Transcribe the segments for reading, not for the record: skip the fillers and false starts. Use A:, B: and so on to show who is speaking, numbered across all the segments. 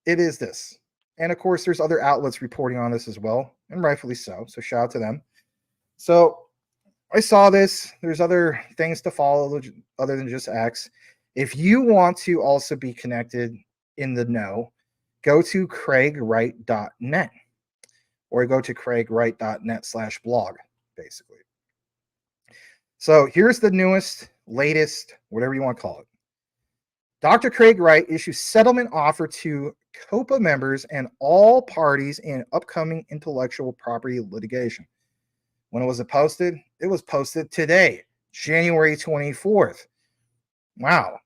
A: it is this. And of course, there's other outlets reporting on this as well, and rightfully so. So shout out to them. So I saw this. There's other things to follow other than just X. If you want to also be connected in the know, go to CraigWright.net or go to CraigWright.net/blog, basically. So here's the newest, latest, whatever you want to call it. Dr. Craig Wright issues settlement offer to Copa members and all parties in upcoming intellectual property litigation. When was it posted? It was posted today, January 24th. Wow.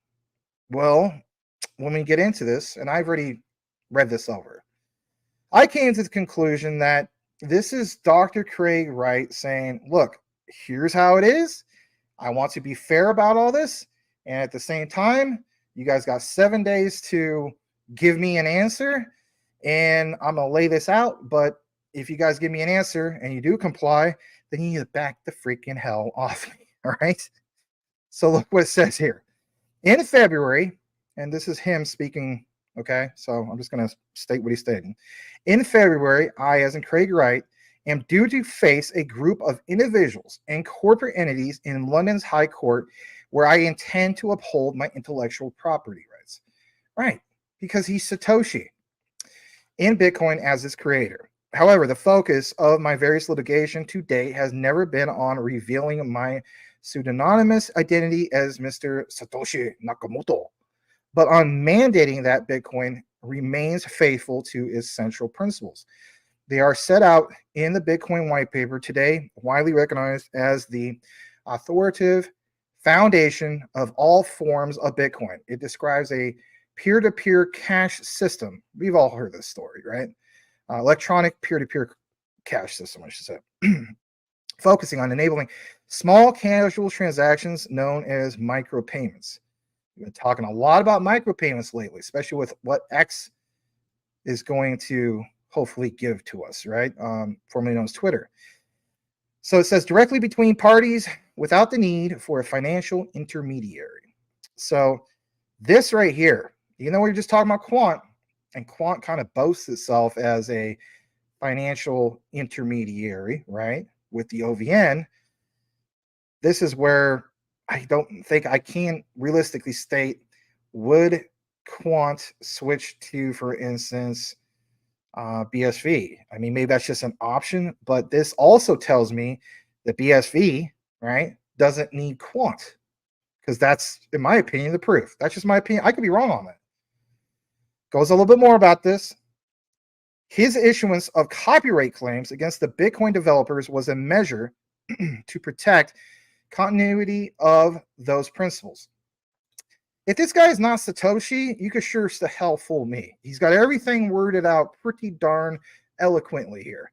A: Well, when we get into this, and I've already read this over, I came to the conclusion that this is Dr. Craig Wright saying, look, here's how it is. I want to be fair about all this. And at the same time, you guys got 7 days to give me an answer. And I'm going to lay this out. But if you guys give me an answer and you do comply, then you need to back the freaking hell off me. All right. So look what it says here. In February, and this is him speaking. Okay. So I'm just going to state what he's stating. In February, I, as in Craig Wright, am due to face a group of individuals and corporate entities in London's High Court where I intend to uphold my intellectual property rights. Right, because he's Satoshi in Bitcoin as its creator. However, the focus of my various litigation to date has never been on revealing my pseudonymous identity as Mr. Satoshi Nakamoto, but on mandating that Bitcoin remains faithful to its central principles. They are set out in the Bitcoin white paper today, widely recognized as the authoritative foundation of all forms of Bitcoin. It describes a peer-to-peer cash system. We've all heard this story, right? Electronic peer-to-peer cash system, I should say. Focusing on enabling small casual transactions known as micropayments. We've been talking a lot about micropayments lately, especially with what X is going to hopefully give to us, right? Formerly known as Twitter. So it says directly between parties without the need for a financial intermediary. So this right here, you know, we're just talking about Quant, and Quant kind of boasts itself as a financial intermediary, right? With the OVN, this is where I don't think I can realistically state, would Quant switch to, for instance, BSV? I mean, maybe that's just an option, but this also tells me that BSV, right, doesn't need Quant, because that's, in my opinion, the proof. That's just my opinion. I could be wrong on that. Goes a little bit more about this. His issuance of copyright claims against the Bitcoin developers was a measure to protect continuity of those principles. If this guy is not Satoshi, you could sure as the hell fool me. He's got everything worded out pretty darn eloquently here.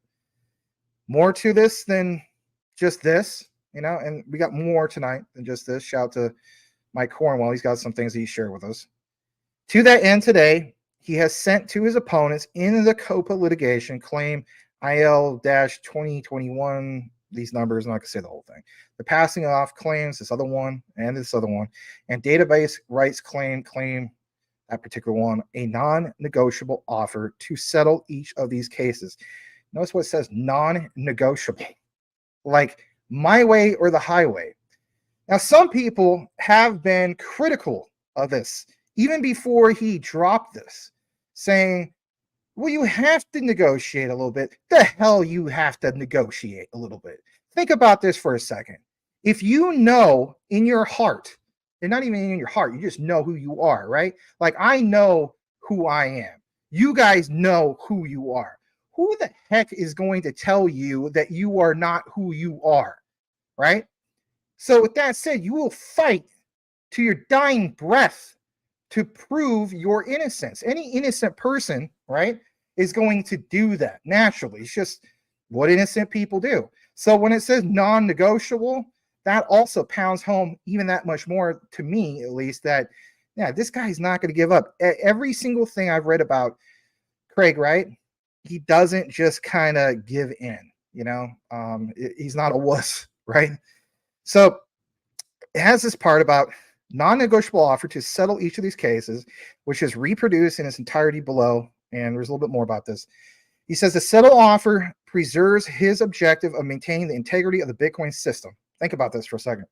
A: More to this than just this, you know, and we got more tonight than just this. Shout out to Mike Cornwell. He's got some things that he shared with us. To that end, today, he has sent to his opponents in the Copa litigation claim IL-2021, these numbers, I'm not going to say the whole thing. The passing off claims, this other one, and this other one, and database rights claim, that particular one, a non-negotiable offer to settle each of these cases. Notice what it says, non-negotiable. Like my way or the highway. Now, some people have been critical of this, even before he dropped this, saying, well, you have to negotiate a little bit. The hell you have to negotiate a little bit. Think about this for a second. If you know in your heart, and not even in your heart, you just know who you are, right? Like I know who I am. You guys know who you are. Who the heck is going to tell you that you are not who you are, right? So with that said, you will fight to your dying breath to prove your innocence. Any innocent person, right, is going to do that naturally. It's just what innocent people do. So when it says non-negotiable, that also pounds home even that much more, to me at least, that, yeah, this guy's not going to give up. Every single thing I've read about Craig Wright, he doesn't just kind of give in, you know. He's not a wuss, right? So it has this part about non-negotiable offer to settle each of these cases, which is reproduced in its entirety below And there's a little bit more about this. He says the settle offer preserves his objective of maintaining the integrity of the Bitcoin system. Think about this for a second.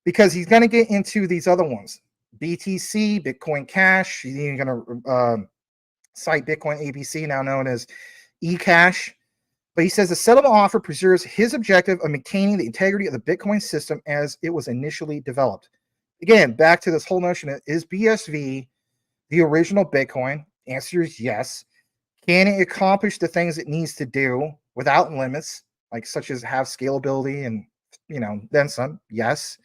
A: Because he's going to get into these other ones. BTC, Bitcoin Cash. He's even going to cite Bitcoin ABC, now known as eCash. But he says the settlement offer preserves his objective of maintaining the integrity of the Bitcoin system as it was initially developed. Again, back to this whole notion of, is BSV the original Bitcoin? Answer is yes. Can it accomplish the things it needs to do without limits, like such as have scalability and, then some? Yes.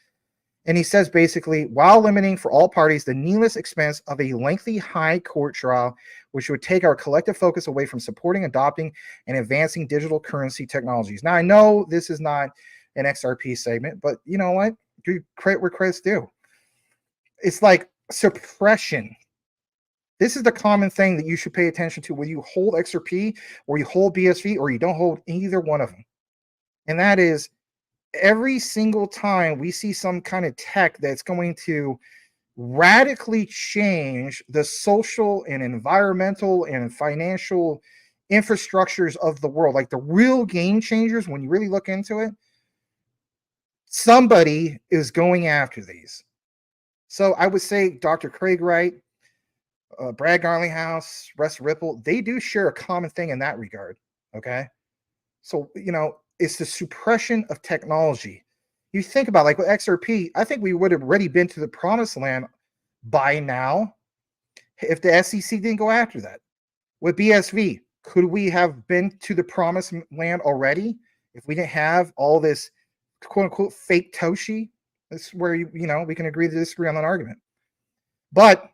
A: And he says basically, while limiting for all parties the needless expense of a lengthy high court trial, which would take our collective focus away from supporting, adopting, and advancing digital currency technologies. Now, I know this is not an XRP segment, but you know what? Do credit where credit's due. It's like suppression. This is the common thing that you should pay attention to when you hold XRP or you hold BSV or you don't hold either one of them. And that is, every single time we see some kind of tech that's going to radically change the social and environmental and financial infrastructures of the world, like the real game changers, when you really look into it, somebody is going after these. So I would say Dr. Craig Wright, Brad Garlinghouse, Russ Ripple, they do share a common thing in that regard. Okay. So, it's the suppression of technology. You think about, like with XRP, I think we would have already been to the promised land by now if the SEC didn't go after that. With BSV, could we have been to the promised land already if we didn't have all this quote unquote fake Toshi? That's where we can agree to disagree on that argument. But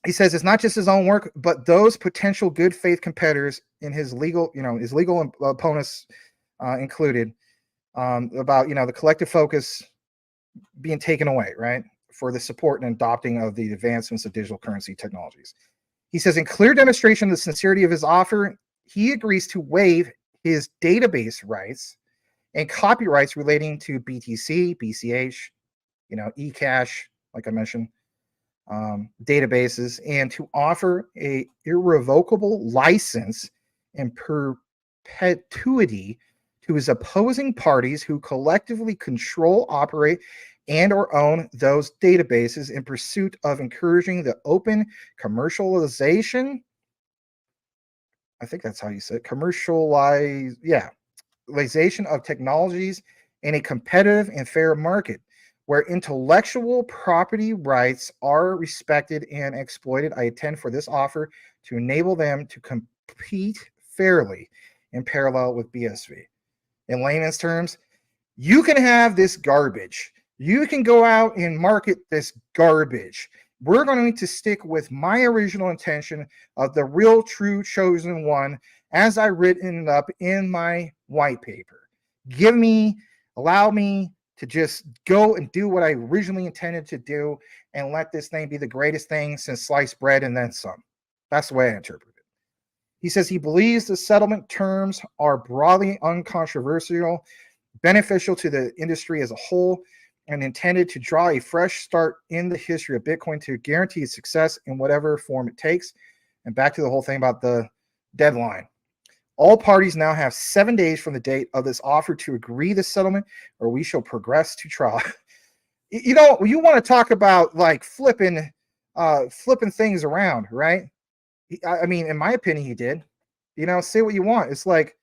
A: he says it's not just his own work, but those potential good faith competitors in his legal opponents included, about the collective focus being taken away, right, for the support and adopting of the advancements of digital currency technologies. He says in clear demonstration of the sincerity of his offer, he agrees to waive his database rights and copyrights relating to BTC, BCH, eCash, like I mentioned, databases, and to offer a irrevocable license in perpetuity to his opposing parties who collectively control, operate, and or own those databases in pursuit of encouraging the open commercialization. I think that's how you say it. Commercialization of technologies in a competitive and fair market where intellectual property rights are respected and exploited. I intend for this offer to enable them to compete fairly in parallel with BSV. In layman's terms, you can have this garbage. You can go out and market this garbage. We're going to stick with my original intention of the real, true, chosen one as I written it up in my white paper. Allow me to just go and do what I originally intended to do and let this thing be the greatest thing since sliced bread and then some. That's the way I interpret it. He says he believes the settlement terms are broadly uncontroversial, beneficial to the industry as a whole, and intended to draw a fresh start in the history of Bitcoin to guarantee its success in whatever form it takes. And back to the whole thing about the deadline. All parties now have 7 days from the date of this offer to agree the settlement, or we shall progress to trial. You want to talk about like flipping things around, right? I mean, in my opinion, he did. Say what you want. It's like,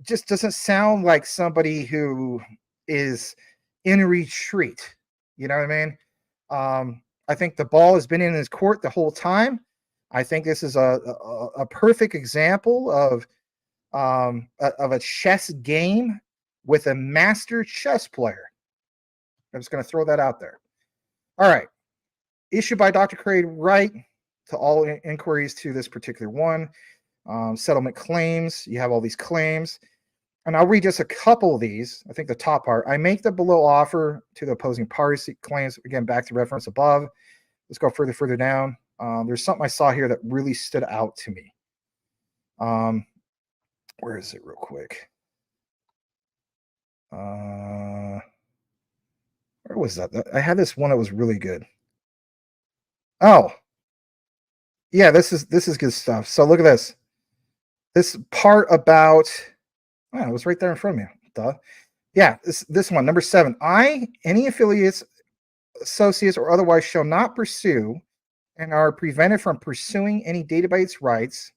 A: just doesn't sound like somebody who is in retreat. You know what I mean? I think the ball has been in his court the whole time. I think this is a perfect example of a chess game with a master chess player. I'm just going to throw that out there. All right. Issued by Dr. Craig Wright to all inquiries to this particular one. Settlement claims. You have all these claims. And I'll read just a couple of these. I think the top part. I make the below offer to the opposing parties claims. Again, back to reference above. Let's go further down. There's something I saw here that really stood out to me. Where is it real quick? Where was that? I had this one that was really good. Oh, Yeah, this is good stuff. So look at this. This part about, oh, it was right there in front of me. Duh. Yeah, this one, number 7. Any affiliates, associates, or otherwise shall not pursue and are prevented from pursuing any database rights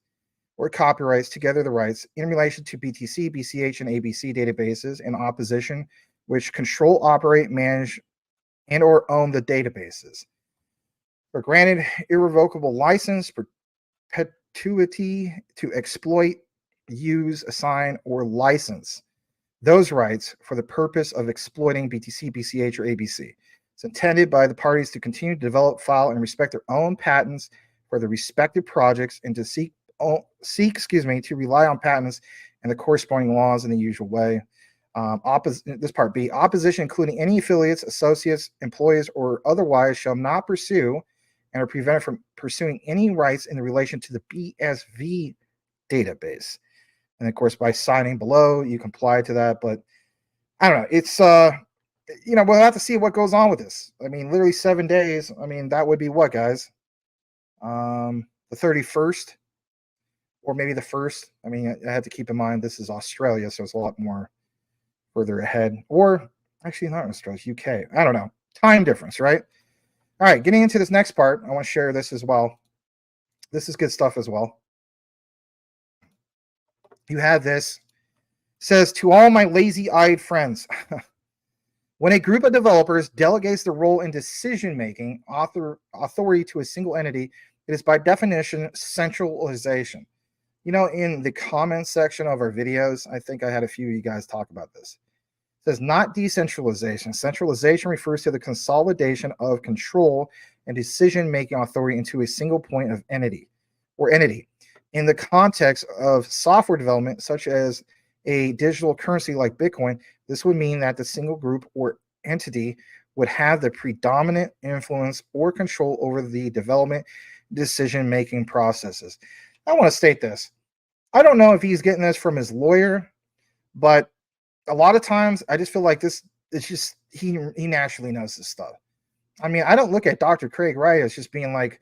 A: or copyrights together the rights in relation to BTC, BCH, and ABC databases in opposition, which control, operate, manage, and or own the databases. Are granted irrevocable license, perpetuity to exploit, use, assign, or license those rights for the purpose of exploiting BTC, BCH, or ABC. It's intended by the parties to continue to develop, file, and respect their own patents for the respective projects and to seek to rely on patents and the corresponding laws in the usual way. This part B, opposition, including any affiliates, associates, employees, or otherwise, shall not pursue and are prevented from pursuing any rights in relation to the BSV database. And of course, by signing below, you comply to that. But I don't know. It's we'll have to see what goes on with this. I mean, literally 7 days. I mean, that would be what, guys? The 31st, or maybe the 1st. I mean, I have to keep in mind this is Australia, so it's a lot more further ahead. Or actually, not Australia, it's UK. I don't know. Time difference, right? All right, getting into this next part, I want to share this as well. This is good stuff as well. You have this. Says, to all my lazy-eyed friends, when a group of developers delegates the role in decision-making authority to a single entity, it is by definition centralization. You know, in the comments section of our videos, I think I had a few of you guys talk about this. It says not decentralization. Centralization refers to the consolidation of control and decision-making authority into a single point of entity. In the context of software development, such as a digital currency like Bitcoin, this would mean that the single group or entity would have the predominant influence or control over the development decision-making processes. I want to state this. I don't know if he's getting this from his lawyer, but a lot of times I just feel like this, it's just, he naturally knows this stuff. I mean, I don't look at Dr. Craig Wright as just being like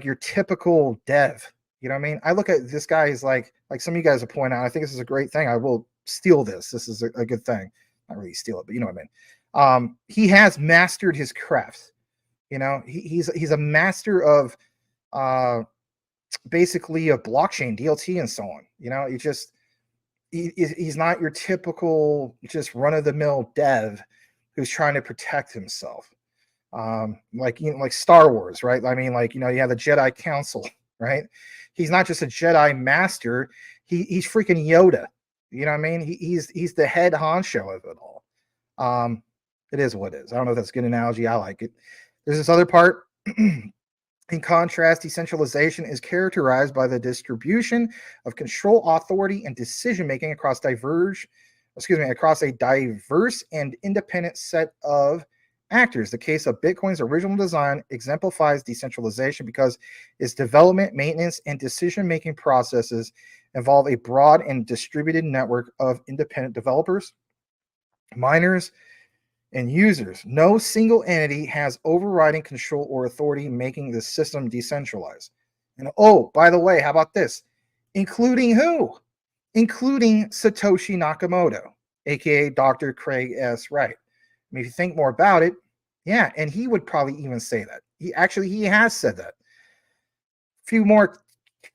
A: your typical dev. You know what I mean? I look at this guy as like some of you guys have pointed out, I think this is a great thing. I will steal this. This is a good thing. Not really steal it, but you know what I mean. He has mastered his craft. You know, he's a master of basically a blockchain, DLT, and so on. You know, he's not your typical just run-of-the-mill dev who's trying to protect himself. Like Star Wars, right? I mean, you have the Jedi Council, right? He's not just a Jedi master. He's freaking Yoda. You know what I mean? He's the head honcho of it all. It is what it is. I don't know if that's a good analogy. I like it. There's this other part. In contrast, decentralization is characterized by the distribution of control, authority, and decision-making across a diverse and independent set of actors. The case of Bitcoin's original design exemplifies decentralization because its development, maintenance, and decision-making processes involve a broad and distributed network of independent developers, miners, and users. No single entity has overriding control or authority, making the system decentralized. And oh, by the way, how about this? Including who? Including Satoshi Nakamoto, aka Dr. Craig S. Wright. I mean, if you think more about it, yeah, and he would probably even say that. He has said that. A few more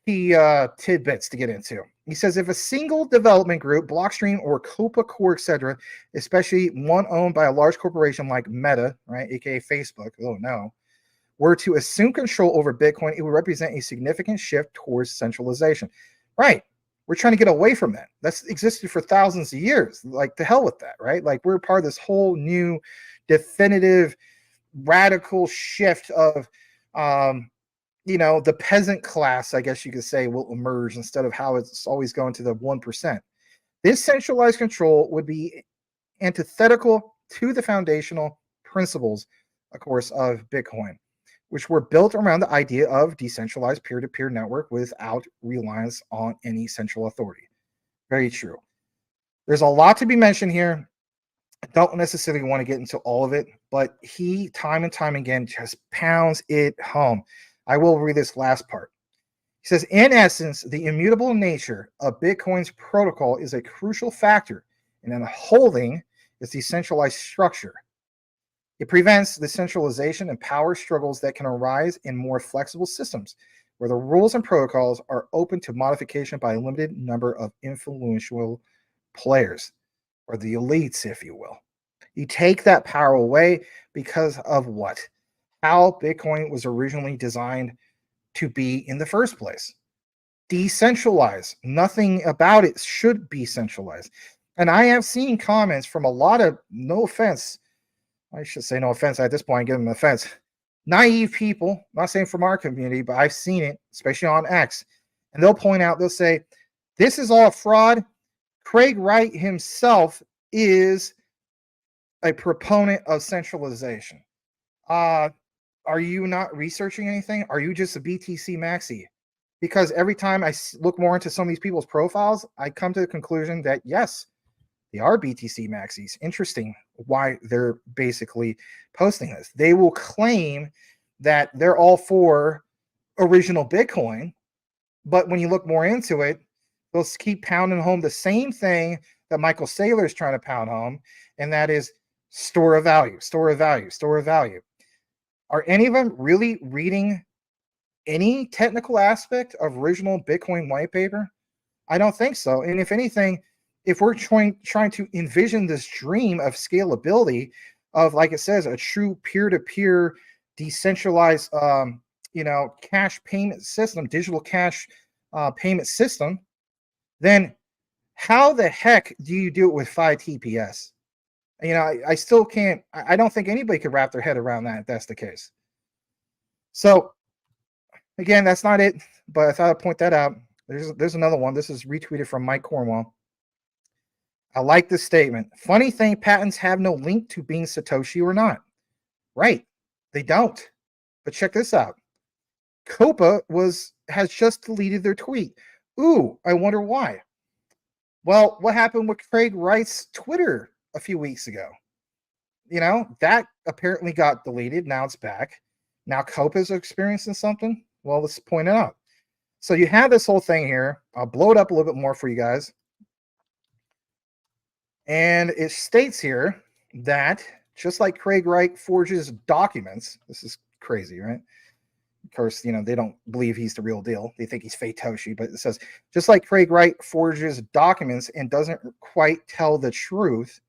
A: key tidbits to get into. He says, if a single development group, Blockstream or Copa Core, etc., especially one owned by a large corporation like Meta, right, aka Facebook, oh no, were to assume control over Bitcoin, it would represent a significant shift towards centralization. Right. We're trying to get away from that. That's existed for thousands of years. Like, to hell with that, right? Like, we're part of this whole new definitive radical shift of the peasant class, I guess you could say, will emerge instead of how it's always going to the 1%. This centralized control would be antithetical to the foundational principles, of course, of Bitcoin, which were built around the idea of decentralized peer-to-peer network without reliance on any central authority. Very true. There's a lot to be mentioned here. I don't necessarily want to get into all of it, but he, time and time again, just pounds it home. I will read this last part. says, in essence, the immutable nature of Bitcoin's protocol is a crucial factor in upholding its decentralized structure. It prevents the centralization and power struggles that can arise in more flexible systems, where the rules and protocols are open to modification by a limited number of influential players, or the elites, if you will. You take that power away because of what? How Bitcoin was originally designed to be in the first place. Decentralized. Nothing about it should be centralized. And I have seen comments from a lot of, no offense, I should say no offense at this point, give them offense, naive people, not saying from our community, but I've seen it, especially on X. And they'll point out, they'll say, this is all fraud. Craig Wright himself is a proponent of centralization. Are you not researching anything? Are you just a BTC maxi? Because every time I look more into some of these people's profiles, I come to the conclusion that yes, they are BTC maxis. Interesting why they're basically posting this. They will claim that they're all for original Bitcoin, but when you look more into it, they'll keep pounding home the same thing that Michael Saylor is trying to pound home, and that is store of value, store of value, store of value. Are any of them really reading any technical aspect of original Bitcoin white paper? I don't think so. And if anything, if we're trying to envision this dream of scalability, of, like it says, a true peer-to-peer decentralized cash payment system, digital cash payment system, then how the heck do you do it with 5 TPS? I still can't. I don't think anybody could wrap their head around that if that's the case. So again, that's not it, but I thought I'd point that out. There's another one. This is retweeted from Mike Cornwall. I like this statement. Funny thing, patents have no link to being Satoshi or not. Right. They don't. But check this out. Copa has just deleted their tweet. Ooh, I wonder why. Well, what happened with Craig Wright's Twitter a few weeks ago? That apparently got deleted. Now it's back. Now Copa'S experiencing something. Well, let's point it out. So you have this whole thing here. I'll blow it up a little bit more for you guys. And it states here that just like Craig Wright forges documents, this is crazy, right? Of course, they don't believe he's the real deal. They think he's Fatoshi, but it says, just like Craig Wright forges documents and doesn't quite tell the truth,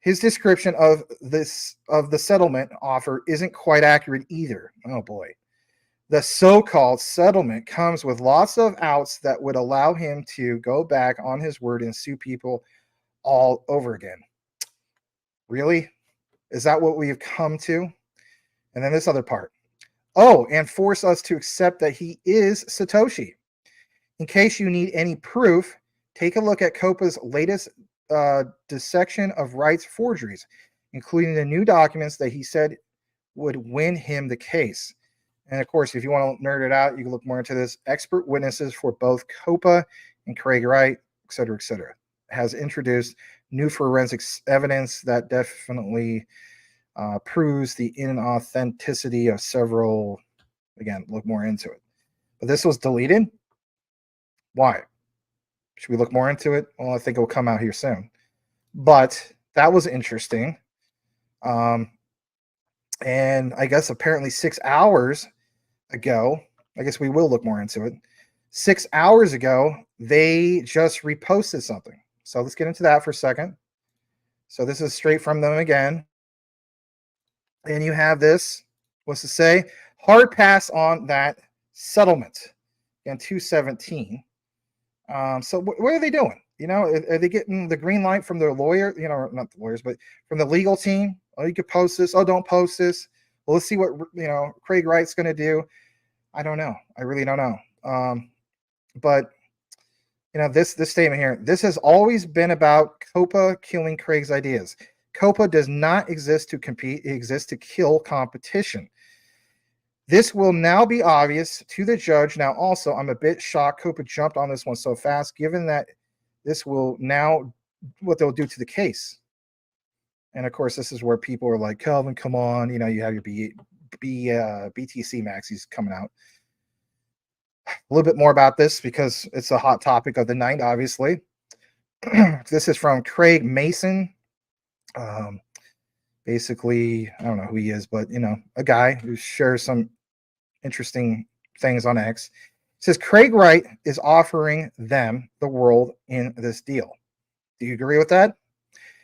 A: his description of the settlement offer isn't quite accurate either. Oh boy. The so-called settlement comes with lots of outs that would allow him to go back on his word and sue people all over again. Really? Is that what we've come to? And then this other part. Oh, and force us to accept that he is Satoshi. In case you need any proof, take a look at Copa'S latest dissection of Wright's forgeries, including the new documents that he said would win him the case. And of course, if you want to nerd it out, you can look more into this. Expert witnesses for both Copa and Craig Wright, et cetera, has introduced new forensic evidence that definitely proves the inauthenticity of several. Again, look more into it. But this was deleted. Why? Should we look more into it? Well, I think it will come out here soon. But that was interesting. And I guess apparently 6 hours ago, I guess we will look more into it. 6 hours ago, they just reposted something. So let's get into that for a second. So this is straight from them again. And you have this, what's to say? Hard pass on that settlement in 217. So what are they doing? Are they getting the green light from their lawyer? Not the lawyers, but from the legal team? Oh, you could post this. Oh, don't post this. Well, let's see what Craig Wright's going to do. I don't know. I really don't know. But this statement here. This has always been about Copa killing Craig's ideas. Copa does not exist to compete. It exists to kill competition. This will now be obvious to the judge. Now, also, I'm a bit shocked Copa jumped on this one so fast, given that this will now what they'll do to the case. And of course, this is where people are like, Calvin, come on. You have your BTC maxis coming out. A little bit more about this because it's a hot topic of the night, obviously. This is from Craig Mason. Um, Basically, I don't know who he is, but a guy who shares some interesting things on X. It says Craig Wright is offering them the world in this deal. Do you agree with that?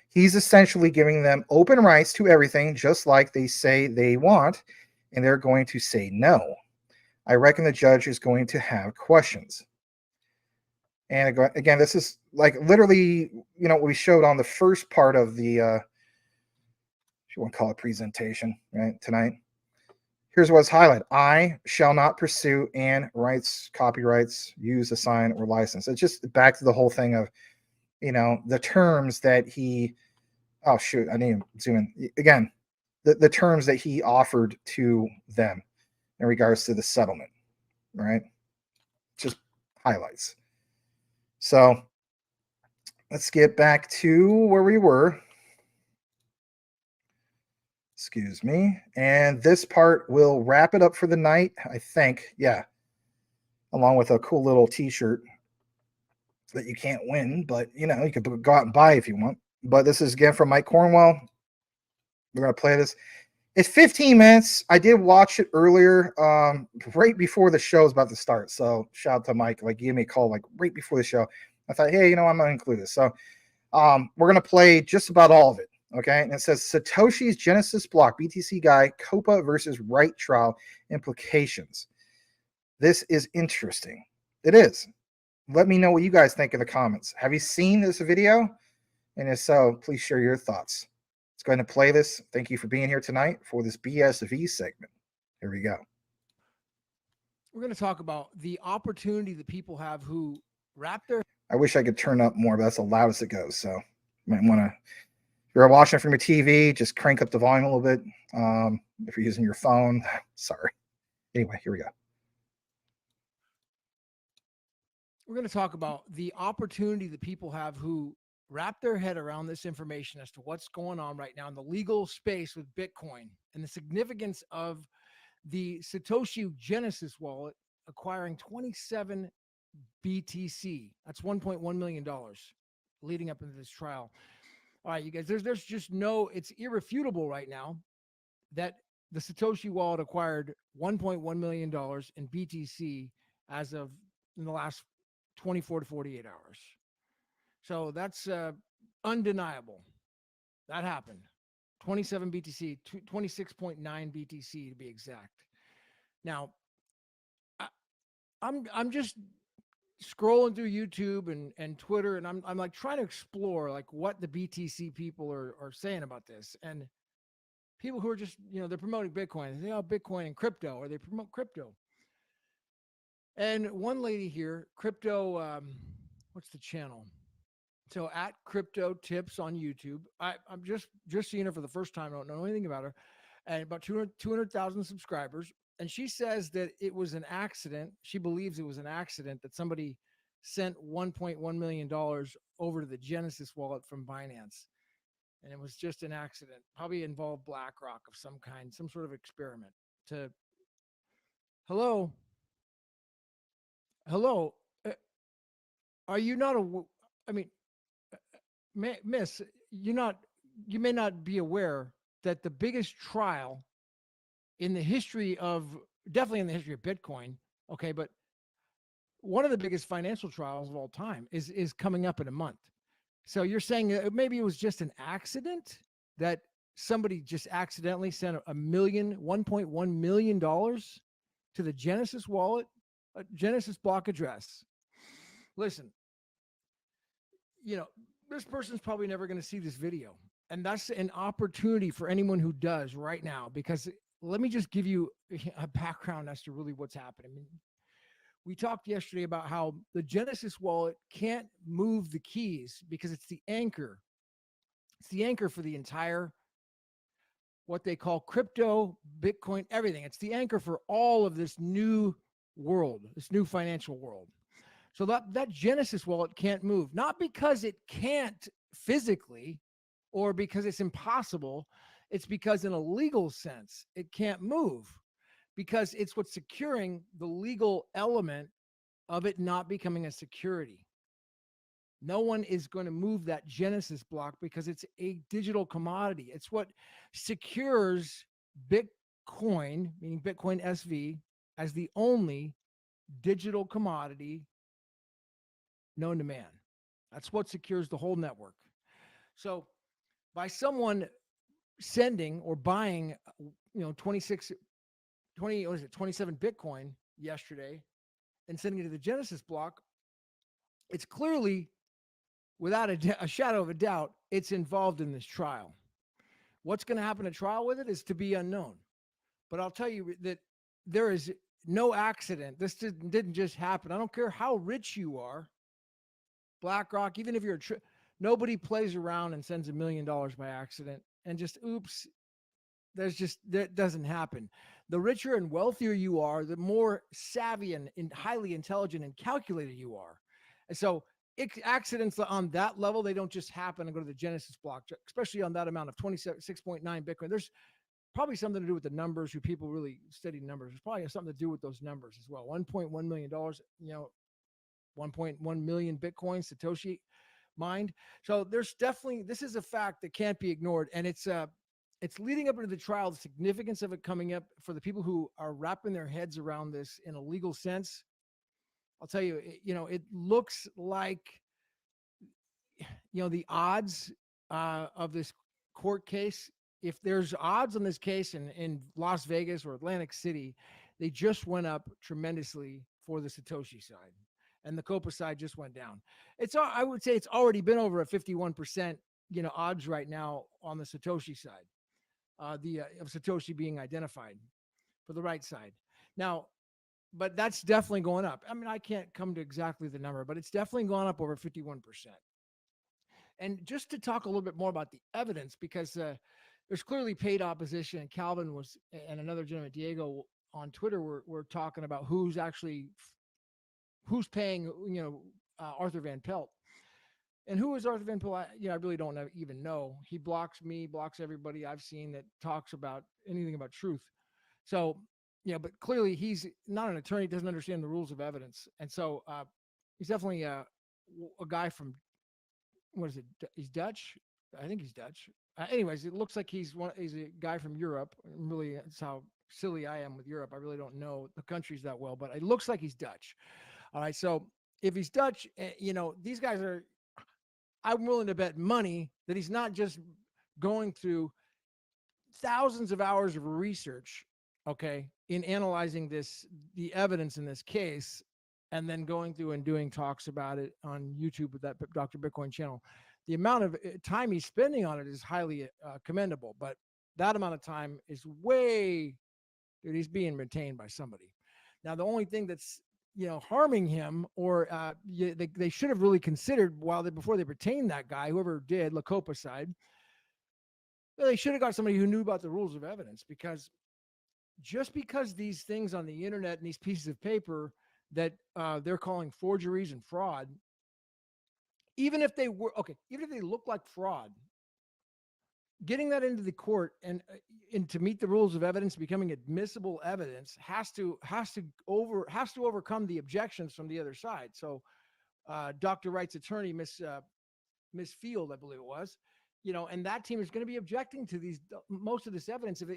A: He's essentially giving them open rights to everything, just like they say they want, and they're going to say no. I reckon the judge is going to have questions. And again, this is like literally, what we showed on the first part of the, if you want to call it presentation, right, tonight. Here's what's highlighted. I shall not pursue and rights, copyrights, use, assign, or license. It's just back to the whole thing of, the terms that he, oh, shoot, I need to zoom in. Again, the terms that he offered to them in regards to the settlement, right? Just highlights. So let's get back to where we were. Excuse me. And this part will wrap it up for the night, I think. Yeah. Along with a cool little t-shirt that you can't win, but you could go out and buy if you want. But this is again from Mike Cornwell. We're going to play this. It's 15 minutes. I did watch it earlier, right before the show is about to start. So shout out to Mike. Like, give me a call like right before the show. I thought, hey, I'm going to include this. So we're going to play just about all of it. Okay. And it says Satoshi's Genesis block, BTC guy, Copa versus Wright trial implications. This is interesting. It is. Let me know what you guys think in the comments. Have you seen this video? And if so, please share your thoughts. Let's go ahead and play this. Thank you for being here tonight for this BSV segment. Here we go.
B: We're going to talk about the opportunity that people have who wrap their...
A: I wish I could turn up more, but that's the loudest it goes. So you might want to, if you're watching from your TV, just crank up the volume a little bit. If you're using your phone, sorry. Anyway, here we go.
B: We're going to talk about the opportunity that people have who wrap their head around this information as to what's going on right now in the legal space with Bitcoin and the significance of the Satoshi Genesis wallet acquiring 27 BTC. That's $1.1 million leading up into this trial. All right, you guys, there's just it's irrefutable right now that the Satoshi wallet acquired $1.1 million in BTC as of in the last 24 to 48 hours. So that's undeniable. That happened. 27 BTC, 26.9 BTC to be exact. Now, I'm just scrolling through YouTube and Twitter, and I'm like trying to explore like what the BTC people are saying about this. And people who are just, they're promoting Bitcoin. They say, oh, Bitcoin and crypto, or they promote crypto. And one lady here, crypto, what's the channel? So at Crypto Tips on YouTube, I'm just seeing her for the first time. I don't know anything about her. And about 200,000 subscribers. And she says that it was an accident. She believes it was an accident that somebody sent $1.1 million over to the Genesis wallet from Binance. And it was just an accident. Probably involved BlackRock of some kind, some sort of experiment to... Hello? Are you not miss, you may not be aware that the biggest trial in the history of, definitely in the history of Bitcoin, okay, but one of the biggest financial trials of all time is coming up in a month. So you're saying maybe it was just an accident that somebody just accidentally sent $1.1 million to the Genesis wallet, Genesis block address. Listen, this person's probably never going to see this video. And that's an opportunity for anyone who does right now, because let me just give you a background as to really what's happening. I mean, we talked yesterday about how the Genesis wallet can't move the keys because it's the anchor. It's the anchor for the entire, what they call crypto, Bitcoin, everything. It's the anchor for all of this new world, this new financial world. So that Genesis wallet can't move, not because it can't physically or because it's impossible. It's because in a legal sense, it can't move because it's what's securing the legal element of it not becoming a security. No one is going to move that Genesis block because it's a digital commodity. It's what secures Bitcoin, meaning Bitcoin SV, as the only digital commodity known to man. That's what secures the whole network. So by someone sending or buying, 27 Bitcoin yesterday and sending it to the Genesis block, it's clearly, without a shadow of a doubt, it's involved in this trial. What's going to happen at trial with it is to be unknown. But I'll tell you that there is no accident. This didn't just happen. I don't care how rich you are, BlackRock, even if you're nobody plays around and sends $1 million by accident and just oops. That doesn't happen. The richer and wealthier you are, the more savvy and highly intelligent and calculated you are. And so accidents on that level, they don't just happen and go to the Genesis block, especially on that amount of 26.9 Bitcoin. There's probably something to do with the numbers. Who people really study numbers. There's probably something to do with those numbers as well. $1.1 million, 1.1 million Bitcoin Satoshi mined. So there's definitely, this is a fact that can't be ignored. And it's leading up into the trial, the significance of it coming up for the people who are wrapping their heads around this in a legal sense. I'll tell you, it looks like, the odds of this court case, if there's odds on this case in Las Vegas or Atlantic City, they just went up tremendously for the Satoshi side, and the Copa'S side just went down. I would say it's already been over a 51%, odds right now on the Satoshi side, of Satoshi being identified for the right side. Now, but that's definitely going up. I mean, I can't come to exactly the number, but it's definitely gone up over 51%. And just to talk a little bit more about the evidence, because there's clearly paid opposition, and Calvin and another gentleman, Diego, on Twitter, were talking about who's paying, Arthur Van Pelt. And who is Arthur Van Pelt? I really don't even know. He blocks me, blocks everybody I've seen that talks about anything about truth. So, but clearly he's not an attorney, doesn't understand the rules of evidence. And so he's definitely a guy from, what is it? He's Dutch. I think he's Dutch. Anyways, it looks like he's a guy from Europe. Really, that's how silly I am with Europe. I really don't know the countries that well, but it looks like he's Dutch. All right. So if he's Dutch, these guys are, I'm willing to bet money that he's not just going through thousands of hours of research, okay, in analyzing the evidence in this case, and then going through and doing talks about it on YouTube with that Dr. Bitcoin channel. The amount of time he's spending on it is highly commendable, but that amount of time is he's being retained by somebody. Now, the only thing that's, harming him, or they should have really considered before they retained that guy, whoever did, the Copa'S side, they should have got somebody who knew about the rules of evidence, because just because these things on the internet and these pieces of paper that they're calling forgeries and fraud, even if they look like fraud, getting that into the court and to meet the rules of evidence, becoming admissible evidence, has to overcome the objections from the other side. So Dr. Wright's attorney, Miss Field, I believe it was, and that team is going to be objecting to most of this evidence. If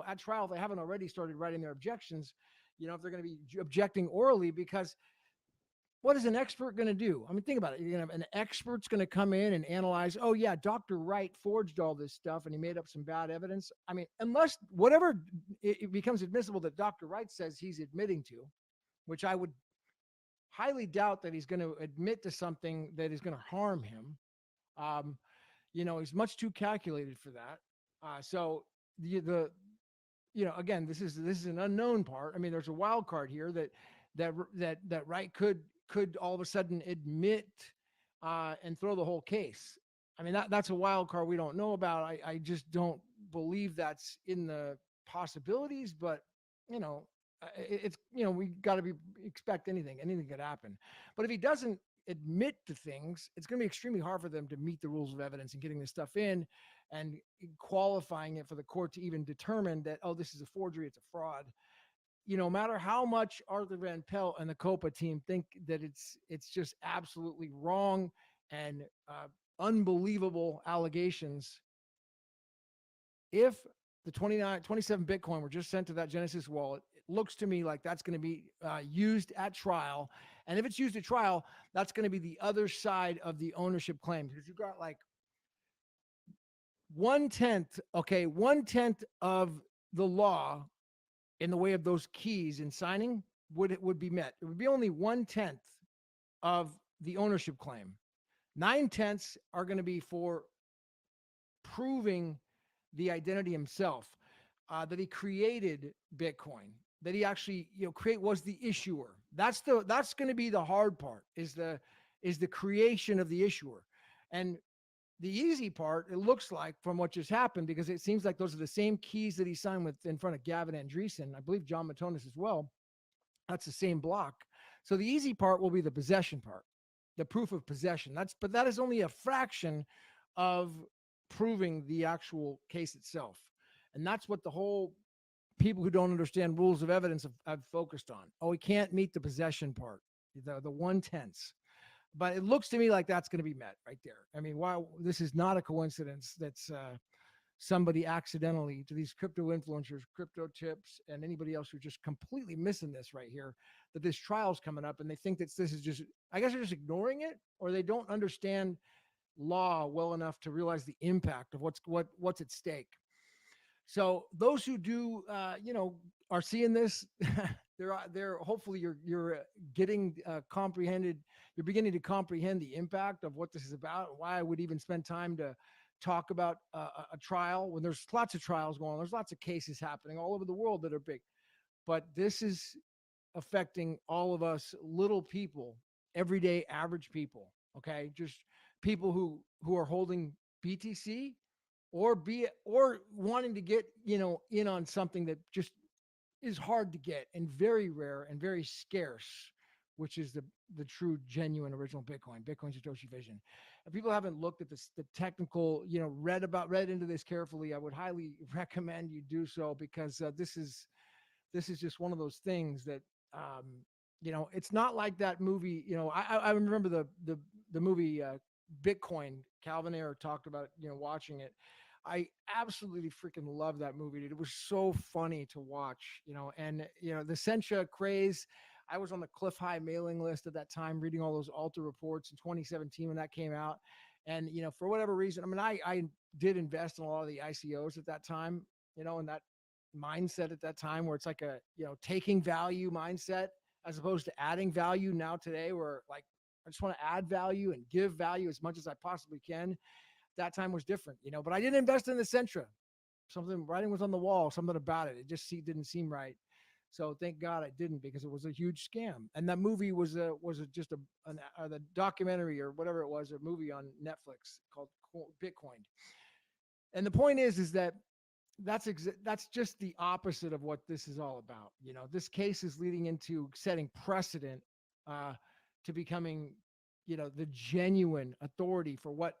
B: at trial, if they haven't already started writing their objections, if they're going to be objecting orally, because what is an expert going to do? I mean, think about it. An expert's going to come in and analyze, oh yeah, Dr. Wright forged all this stuff and he made up some bad evidence. I mean, unless whatever it becomes admissible that Dr. Wright says he's admitting to, which I would highly doubt that he's going to admit to something that is going to harm him. He's much too calculated for that. So again, this is an unknown part. I mean, there's a wild card here that Wright could all of a sudden admit and throw the whole case. I mean, that's a wild card we don't know about. I just don't believe that's in the possibilities, but it's, we got to expect anything could happen. But if he doesn't admit to things, it's going to be extremely hard for them to meet the rules of evidence and getting this stuff in and qualifying it for the court to even determine that, oh, this is a forgery, it's a fraud. no matter how much Arthur Van Pelt and the Copa team think that it's just absolutely wrong and unbelievable allegations, if the 27 Bitcoin were just sent to that Genesis wallet, it looks to me like that's going to be used at trial. And if it's used at trial, that's going to be the other side of the ownership claim, because you've got like 1/10, okay, 1/10 of the law in the way of those keys in signing would be met. It would be only 1/10 of the ownership claim. 9/10 are going to be for proving the identity himself, that he created Bitcoin, that he actually was the issuer. That's going to be the hard part, is the creation of the issuer. And the easy part, it looks like, from what just happened, because it seems like those are the same keys that he signed with in front of Gavin Andreessen, I believe John Matonis as well. That's the same block. So the easy part will be the possession part, the proof of possession. But that is only a fraction of proving the actual case itself. And that's what the whole people who don't understand rules of evidence have focused on. Oh, we can't meet the possession part, the 1/10. But it looks to me like that's going to be met right there. I mean, why this is not a coincidence that's somebody accidentally, to these crypto influencers, crypto tips, and anybody else who's just completely missing this right here, that this trial's coming up and they think that this is just, I guess they're just ignoring it, or they don't understand law well enough to realize the impact of what's at stake. So those who do, are seeing this, they're hopefully you're getting comprehended. You're beginning to comprehend the impact of what this is about. Why I would even spend time to talk about a trial when there's lots of trials going on. There's lots of cases happening all over the world that are big, but this is affecting all of us little people, everyday average people. Okay, just people who are holding BTC or wanting to get in on something that just is hard to get and very rare and very scarce, which is the true genuine original Bitcoin Satoshi Vision. If people haven't looked at this, the technical, read into this carefully, I would highly recommend you do so, because this is just one of those things that it's not like that movie. I remember the movie Bitcoin. Calvin Ayre talked about watching it. I absolutely freaking love that movie, dude. It was so funny to watch, and the Sencha craze. I was on the Cliff High mailing list at that time, reading all those Alta reports in 2017 when that came out. And for whatever reason, I mean, I did invest in a lot of the ICOs at that time, in that mindset at that time, where it's like a taking value mindset as opposed to adding value now today, where like I just want to add value and give value as much as I possibly can. That time was different, but I didn't invest in the Sentra. Something, writing was on the wall, something about it. It just didn't seem right. So thank God I didn't, because it was a huge scam. And that movie was just the documentary or whatever it was, a movie on Netflix called Bitcoin. And the point is that that's just the opposite of what this is all about. This case is leading into setting precedent to becoming, the genuine authority for what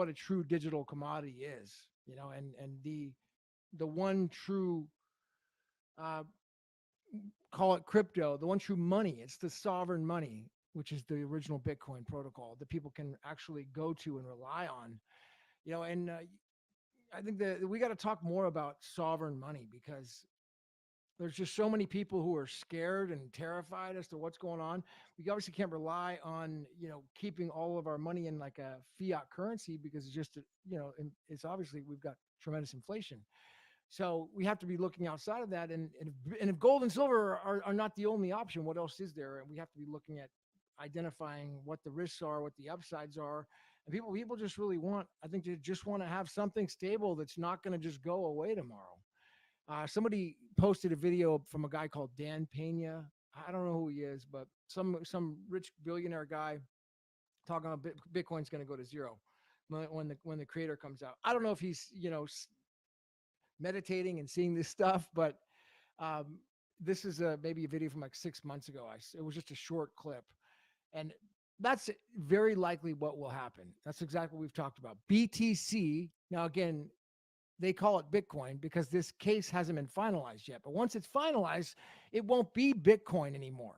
B: a true digital commodity is. And the one true, call it crypto, the one true money. It's the sovereign money, which is the original Bitcoin protocol that people can actually go to and rely on. And I think that we got to talk more about sovereign money, because there's just so many people who are scared and terrified as to what's going on. We obviously can't rely on, keeping all of our money in like a fiat currency, because it's just, it's obviously we've got tremendous inflation. So we have to be looking outside of that. And if gold and silver are not the only option, what else is there? And we have to be looking at identifying what the risks are, what the upsides are. And people just really I think they just want to have something stable that's not going to just go away tomorrow. Somebody posted a video from a guy called Dan Pena. I don't know who he is, but some rich billionaire guy talking about Bitcoin's going to go to zero when the creator comes out. I don't know if he's meditating and seeing this stuff, but this is maybe a video from like 6 months ago. It was just a short clip, and that's very likely what will happen. That's exactly what we've talked about. BTC. Now, again, they call it Bitcoin because this case hasn't been finalized yet. But once it's finalized, it won't be Bitcoin anymore.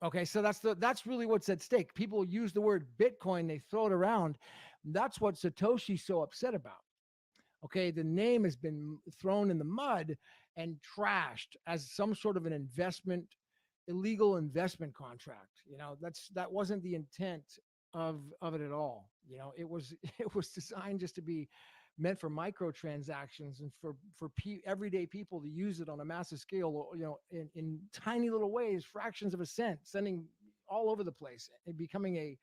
B: Okay, so that's really what's at stake. People use the word Bitcoin, they throw it around. That's what Satoshi's so upset about. Okay, the name has been thrown in the mud and trashed as some sort of an investment, illegal investment contract. That wasn't the intent of it at all. It was it was designed just to be meant for microtransactions and for everyday people to use it on a massive scale, in tiny little ways, fractions of a cent, sending all over the place and becoming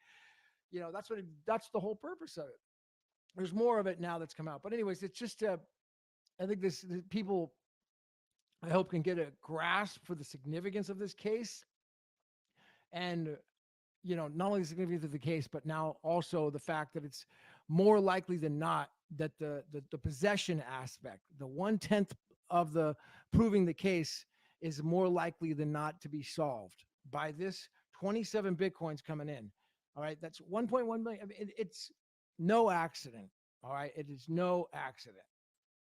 B: that's the whole purpose of it. There's more of it now that's come out. But anyways, it's just I think this people, I hope, can get a grasp for the significance of this case. And not only the significance of the case, but now also the fact that it's more likely than not that the possession aspect, the 1/10 of the proving the case, is more likely than not to be solved by this 27 Bitcoins coming in. All right, that's 1.1 million. I mean, it's no accident. All right, it is no accident.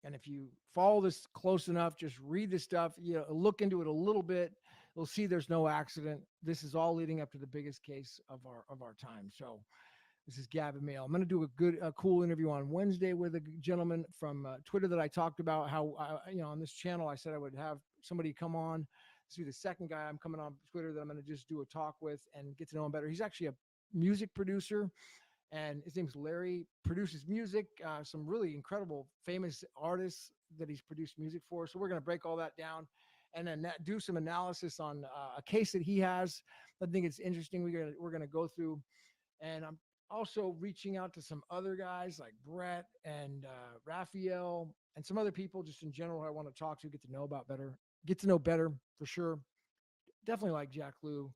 B: And if you follow this close enough, just read the stuff, look into it a little bit, you'll see there's no accident. This is all leading up to the biggest case of our time. So this is Gavin Mail. I'm going to do a cool interview on Wednesday with a gentleman from Twitter that I talked about how, on this channel, I said I would have somebody come on. This will be the second guy I'm coming on Twitter that I'm going to just do a talk with and get to know him better. He's actually a music producer, and his name's Larry, produces music, some really incredible, famous artists that he's produced music for. So we're going to break all that down and then do some analysis on a case that he has. I think it's interesting. We're going to go through, and I'm also reaching out to some other guys like Brett and Raphael and some other people just in general I want to talk to, get to know better for sure. Definitely like Jack Lew.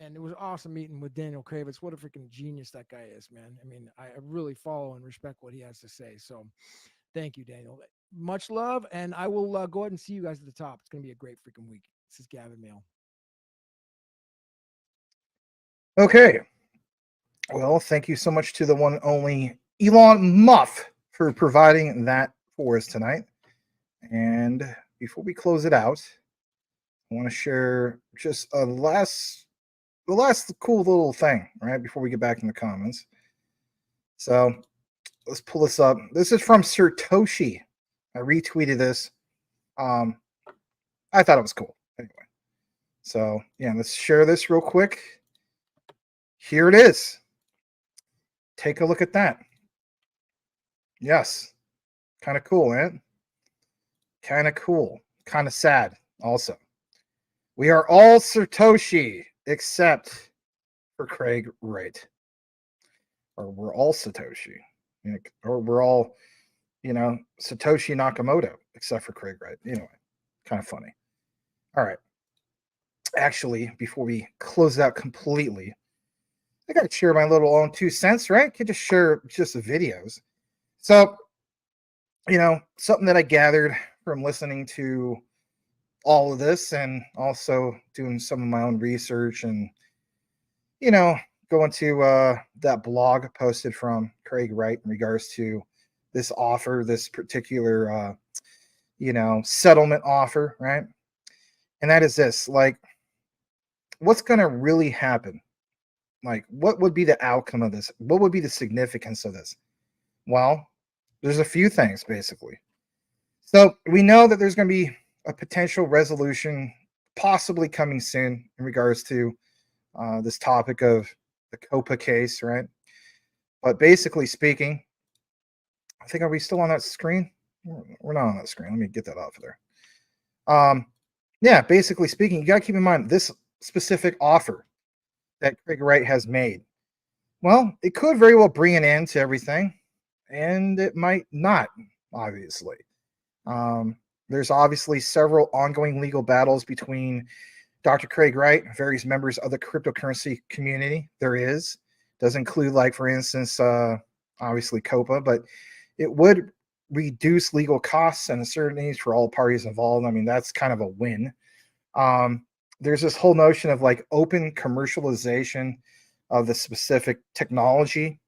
B: And it was awesome meeting with Daniel Kravitz. What a freaking genius that guy is, man. I mean, I really follow and respect what he has to say. So thank you, Daniel. Much love. And I will go ahead and see you guys at the top. It's going to be a great freaking week. This is Gavin Mail.
A: Okay. Well, thank you so much to the one and only Elon Muff for providing that for us tonight. And before we close it out, I want to share just the last cool little thing, right, before we get back in the comments. So let's pull this up. This is from Satoshi. I retweeted this. I thought it was cool. Anyway, so yeah, let's share this real quick. Here it is. Take a look at that. Yes. Kind of cool, man. Kind of cool. Kind of sad also. We are all Satoshi except for Craig Wright. Or we're all Satoshi. Or we're all, Satoshi Nakamoto except for Craig Wright. Anyway, kind of funny. All right. Actually, before we close it out completely, I got to share my little own 2 cents, right? I could just share just the videos. So, something that I gathered from listening to all of this and also doing some of my own research and, going to that blog posted from Craig Wright in regards to this offer, this particular, settlement offer, right? And that is this, like, what's going to really happen? Like, what would be the outcome of this? What would be the significance of this? Well, there's a few things, basically. So we know that there's going to be a potential resolution possibly coming soon in regards to this topic of the Copa'S case, right? But basically speaking, I think, are we still on that screen? We're not on that screen. Let me get that off of there. Yeah, basically speaking, you got to keep in mind this specific offer that Craig Wright has made. Well, it could very well bring an end to everything, and it might not, obviously. There's obviously several ongoing legal battles between Dr. Craig Wright and various members of the cryptocurrency community. Does include, like, for instance, obviously Copa, but it would reduce legal costs and uncertainties for all parties involved. I mean, that's kind of a win. There's this whole notion of, like, open commercialization of the specific technology.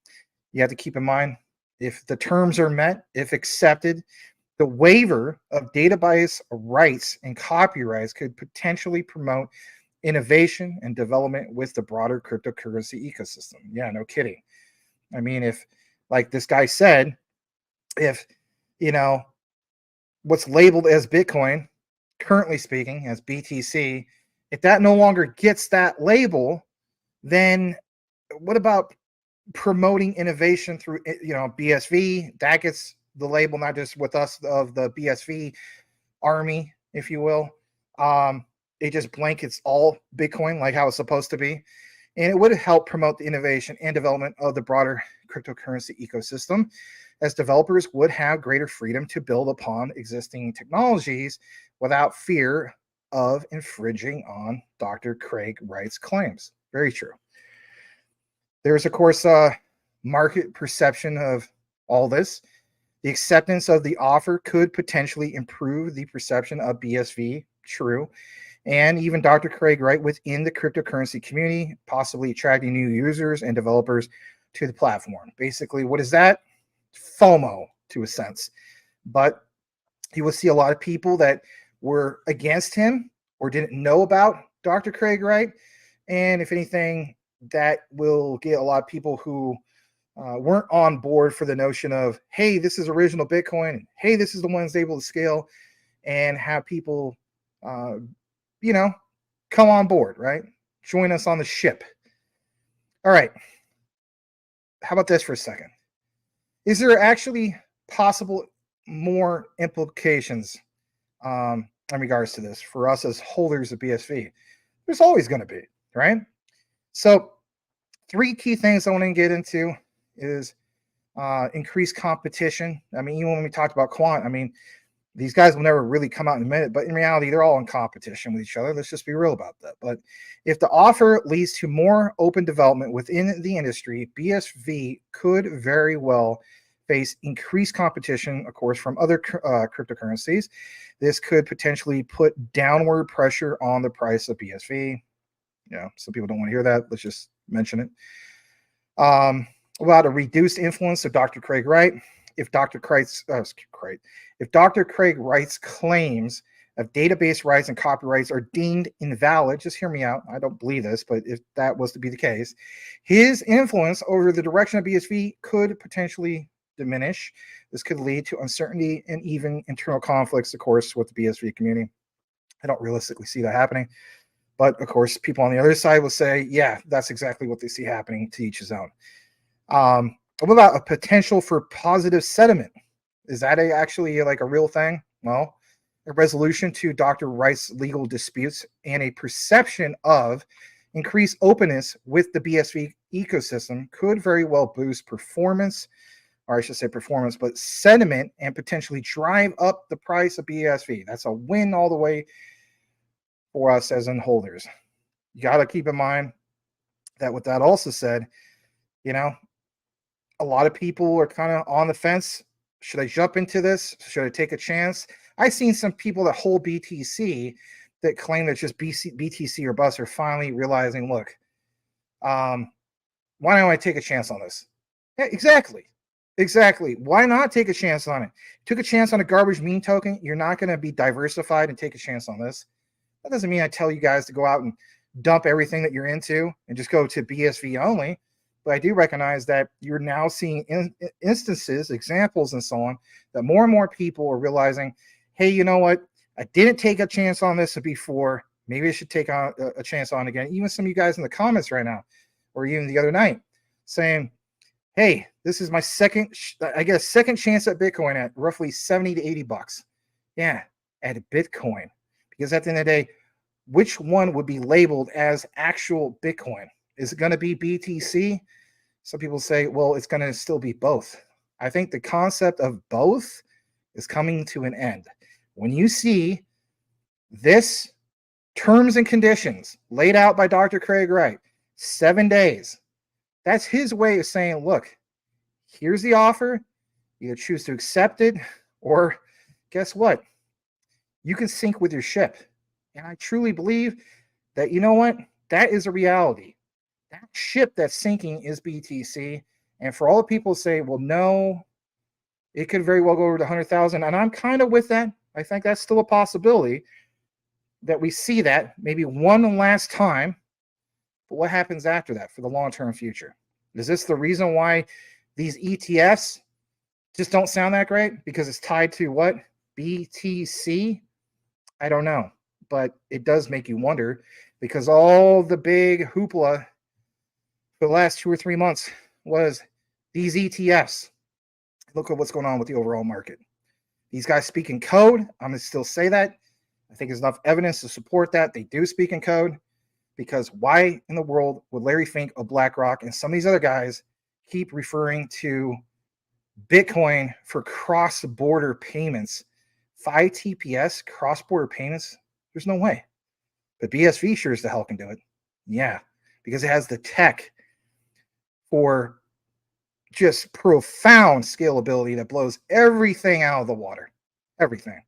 A: You have to keep in mind, if the terms are met, if accepted, the waiver of database rights and copyrights could potentially promote innovation and development with the broader cryptocurrency ecosystem. Yeah, no kidding. I mean, if, like this guy said, if, you know, what's labeled as Bitcoin, currently speaking, as BTC, if that no longer gets that label, then what about promoting innovation through, BSV? That gets the label, not just with us of the BSV army, if you will. It just blankets all Bitcoin like how it's supposed to be. And it would help promote the innovation and development of the broader cryptocurrency ecosystem, as developers would have greater freedom to build upon existing technologies without fear of infringing on Dr. Craig Wright's claims. Very true. There's, of course, market perception of all this. The acceptance of the offer could potentially improve the perception of BSV, true, and even Dr. Craig Wright within the cryptocurrency community, possibly attracting new users and developers to the platform. Basically, what is that? FOMO, to a sense. But you will see a lot of people that were against him or didn't know about Dr. Craig Wright. And if anything, that will get a lot of people who weren't on board for the notion of, hey, this is original Bitcoin, and hey, this is the one that's able to scale, and have people, come on board, right? Join us on the ship. All right. How about this for a second? Is there actually possible more implications in regards to this for us as holders of BSV? There's always going to be, right? So 3 key things I want to get into is increased competition. I mean, even when we talked about quant, I mean, these guys will never really come out in a minute, but in reality, they're all in competition with each other. Let's just be real about that. But if the offer leads to more open development within the industry, BSV could very well face increased competition, of course, from other cryptocurrencies. This could potentially put downward pressure on the price of BSV. Yeah, some people don't want to hear that. Let's just mention it. About a reduced influence of Dr. Craig Wright. If Dr. Craig Wright's claims of database rights and copyrights are deemed invalid, just hear me out. I don't believe this, but if that was to be the case, his influence over the direction of BSV could potentially diminish. This could lead to uncertainty and even internal conflicts, of course, with the BSV community. I don't realistically see that happening. But of course, people on the other side will say, yeah, that's exactly what they see happening, to each his own. What about a potential for positive sentiment? Is that actually like a real thing? Well, a resolution to Dr. Wright's legal disputes and a perception of increased openness with the BSV ecosystem could very well boost performance, or I should say performance, but sentiment, and potentially drive up the price of BSV. That's a win all the way for us as in holders. You got to keep in mind that with that also said, a lot of people are kind of on the fence. Should I jump into this? Should I take a chance? I've seen some people that hold BTC that claim that it's just BTC or bust are finally realizing, look, why don't I take a chance on this? Yeah, exactly. Why not take a chance on it? Took a chance on a garbage meme token. You're not going to be diversified and take a chance on this. That doesn't mean I tell you guys to go out and dump everything that you're into and just go to BSV only. But I do recognize that you're now seeing instances, examples, and so on, that more and more people are realizing, hey, you know what? I didn't take a chance on this before. Maybe I should take a chance on it again. Even some of you guys in the comments right now, or even the other night, saying, hey, this is my I get a second chance at Bitcoin at roughly 70 to 80 bucks. Yeah, at Bitcoin. Because at the end of the day, which one would be labeled as actual Bitcoin? Is it going to be BTC? Some people say, well, it's going to still be both. I think the concept of both is coming to an end. When you see this terms and conditions laid out by Dr. Craig Wright, 7 days, that's his way of saying, look, here's the offer. You choose to accept it, or guess what? You can sink with your ship. And I truly believe that, you know what? That is a reality. That ship that's sinking is BTC. And for all the people who say, well, no, It could very well go over to 100,000. And I'm kind of with that. I think that's still a possibility that we see that maybe one last time. But what happens after that for the long-term future? Is this the reason why these ETFs just don't sound that great? Because it's tied to what? BTC? I don't know. But it does make you wonder, because all the big hoopla for the last 2 or 3 months was these ETFs. Look at what's going on with the overall market. These guys speak in code. I'm going to still say that. I think there's enough evidence to support that. They do speak in code, because why in the world would Larry Fink of BlackRock and some of these other guys keep referring to Bitcoin for cross-border payments? FITPS, cross-border payments? There's no way. But BSV sure as the hell can do it. Yeah, because it has the tech for just profound scalability that blows everything out of the water. Everything.